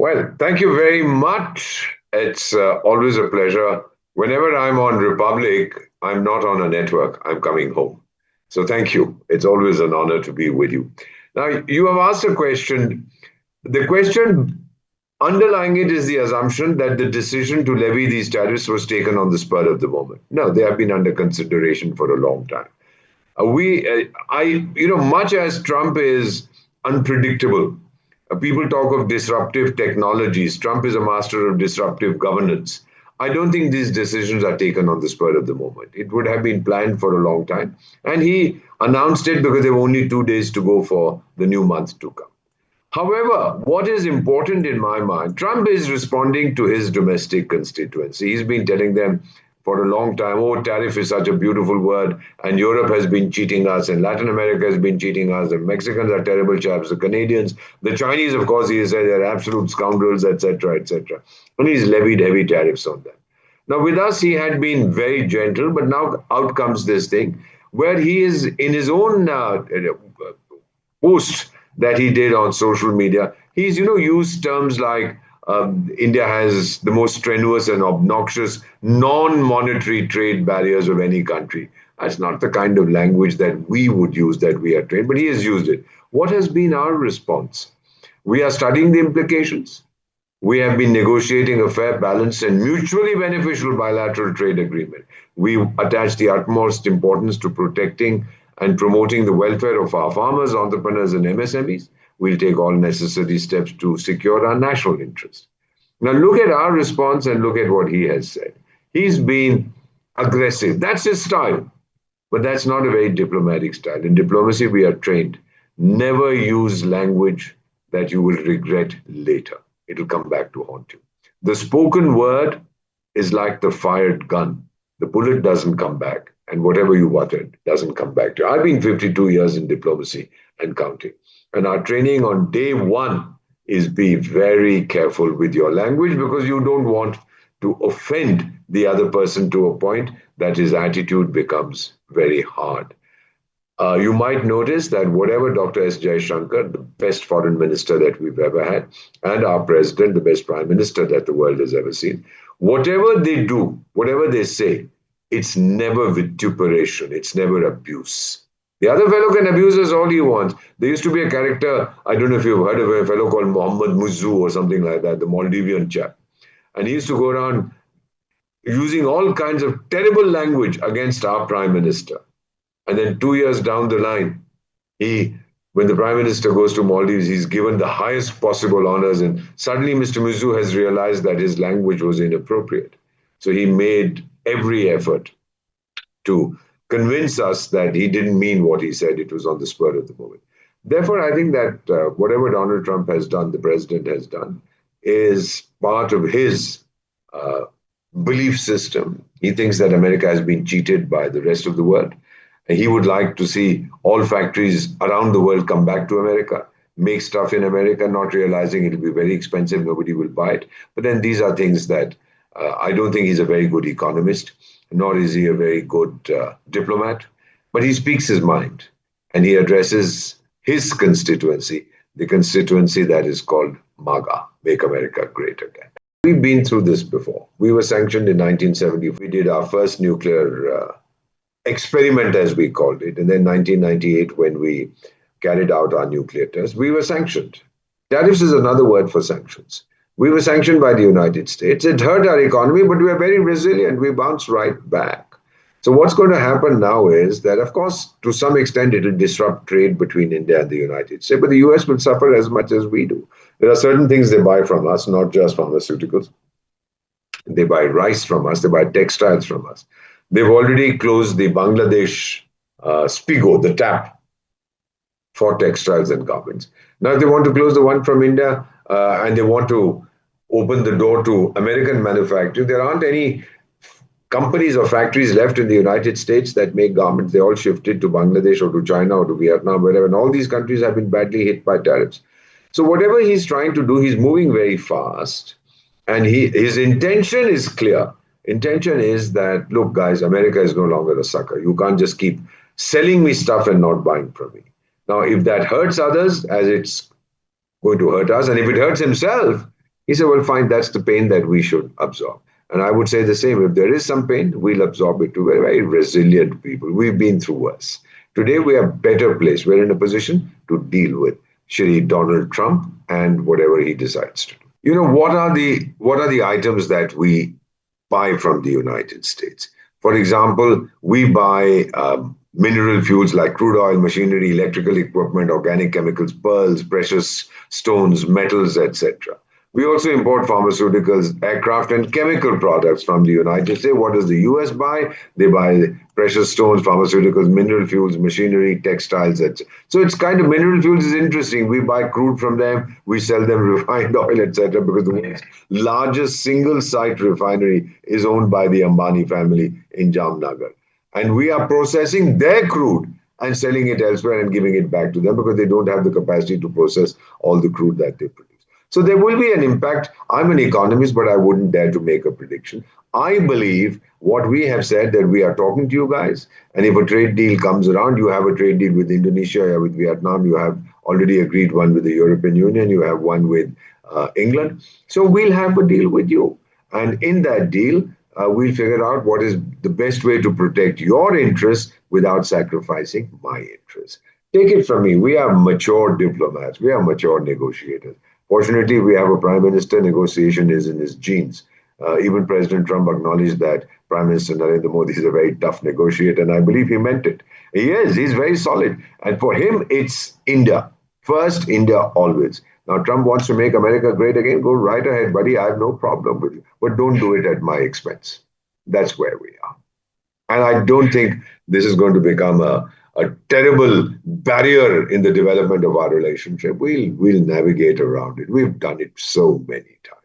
Well, thank you very much. It's always a pleasure. Whenever I'm on Republic, I'm not on a network, I'm coming home. So thank you. It's always an honor to be with you. Now, you have asked a question. The question underlying it is the assumption that the decision to levy these tariffs was taken on the spur of the moment. No, they have been under consideration for a long time. Much as Trump is unpredictable, people talk of disruptive technologies. Trump is a master of disruptive governance. I don't think these decisions are taken on the spur of the moment. It would have been planned for a long time. And he announced it because there were only 2 days to go for the new month to come. However, what is important in my mind, Trump is responding to his domestic constituency. He's been telling them for a long time, oh, tariff is such a beautiful word, and Europe has been cheating us, and Latin America has been cheating us, the Mexicans are terrible chaps, the Canadians, the Chinese, of course, he said they're absolute scoundrels, etc., etc. And he's levied heavy tariffs on them. Now, with us, he had been very gentle, but now out comes this thing where he is in his own post that he did on social media. He's, used terms like India has the most strenuous and obnoxious non-monetary trade barriers of any country. That's not the kind of language that we would use, that we are trained, but he has used it. What has been our response? We are studying the implications. We have been negotiating a fair, balanced, and mutually beneficial bilateral trade agreement. We attach the utmost importance to protecting and promoting the welfare of our farmers, entrepreneurs, and MSMEs. We'll take all necessary steps to secure our national interest. Now, look at our response and look at what he has said. He's been aggressive. That's his style. But that's not a very diplomatic style. In diplomacy, we are trained. Never use language that you will regret later. It'll come back to haunt you. The spoken word is like the fired gun. The bullet doesn't come back, and whatever you uttered doesn't come back to you. I've been 52 years in diplomacy and counting. And our training on day one is be very careful with your language, because you don't want to offend the other person to a point that his attitude becomes very hard. You might notice that whatever Dr. S. Jaishankar, the best foreign minister that we've ever had, and our president, the best prime minister that the world has ever seen, whatever they do, whatever they say, it's never vituperation, it's never abuse. The other fellow can abuse us all he wants. There used to be a character, I don't know if you've heard of a fellow called Mohammed Muzu or something like that, the Maldivian chap. And he used to go around using all kinds of terrible language against our prime minister. And then 2 years down the line, when the prime minister goes to Maldives, he's given the highest possible honors. And suddenly Mr. Muzu has realized that his language was inappropriate. So he made every effort to convince us that he didn't mean what he said. It was on the spur of the moment. Therefore, I think that whatever Donald Trump has done, the president has done, is part of his belief system. He thinks that America has been cheated by the rest of the world. He would like to see all factories around the world come back to America, make stuff in America, not realizing it'll be very expensive, nobody will buy it. But then these are things that I don't think he's a very good economist, nor is he a very good diplomat, but he speaks his mind and he addresses his constituency, the constituency that is called MAGA, Make America Great Again. We've been through this before. We were sanctioned in 1970. We did our first nuclear experiment, as we called it. And then 1998, when we carried out our nuclear test, we were sanctioned. Tariffs is another word for sanctions. We were sanctioned by the United States. It hurt our economy, but we were very resilient. We bounced right back. So what's going to happen now is that, of course, to some extent, it will disrupt trade between India and the United States, but the US will suffer as much as we do. There are certain things they buy from us, not just pharmaceuticals. They buy rice from us. They buy textiles from us. They've already closed the Bangladesh Spigo, the tap for textiles and garments. Now, if they want to close the one from India and they want to open the door to American manufacturing, there aren't any companies or factories left in the United States that make garments. They all shifted to Bangladesh or to China or to Vietnam, wherever. And all these countries have been badly hit by tariffs. So whatever he's trying to do, he's moving very fast. And his intention is clear. Intention is that, look, guys, America is no longer a sucker. You can't just keep selling me stuff and not buying from me. Now, if that hurts others, as it's going to hurt us, and if it hurts himself, He said, well, fine, that's the pain that we should absorb. And I would say the same. If there is some pain, we'll absorb it too. We're very resilient people. We've been through worse. Today, we are better placed. We're in a position to deal with Shri Donald Trump and whatever he decides to do. What are the items that we buy from the United States? For example, we buy mineral fuels like crude oil, machinery, electrical equipment, organic chemicals, pearls, precious stones, metals, etc. We also import pharmaceuticals, aircraft, and chemical products from the United States. What does the US buy? They buy precious stones, pharmaceuticals, mineral fuels, machinery, textiles, etc. So it's kind of mineral fuels is interesting. We buy crude from them, we sell them refined oil, etc. Because the world's largest single site refinery is owned by the Ambani family in Jamnagar. And we are processing their crude and selling it elsewhere and giving it back to them because they don't have the capacity to process all the crude that they produce. So there will be an impact. I'm an economist, but I wouldn't dare to make a prediction. I believe what we have said that we are talking to you guys, and if a trade deal comes around, you have a trade deal with Indonesia, with Vietnam, you have already agreed one with the European Union, you have one with England. So we'll have a deal with you. And in that deal, we'll figure out what is the best way to protect your interests without sacrificing my interests. Take it from me, we are mature diplomats, we are mature negotiators. Fortunately, we have a prime minister, negotiation is in his genes. Even President Trump acknowledged that Prime Minister Narendra Modi is a very tough negotiator, and I believe he meant it. He is, he's very solid. And for him, it's India. First, India always. Now, Trump wants to make America great again. Go right ahead, buddy. I have no problem with you. But don't do it at my expense. That's where we are. And I don't think this is going to become a terrible barrier in the development of our relationship. We'll navigate around it. We've done it so many times.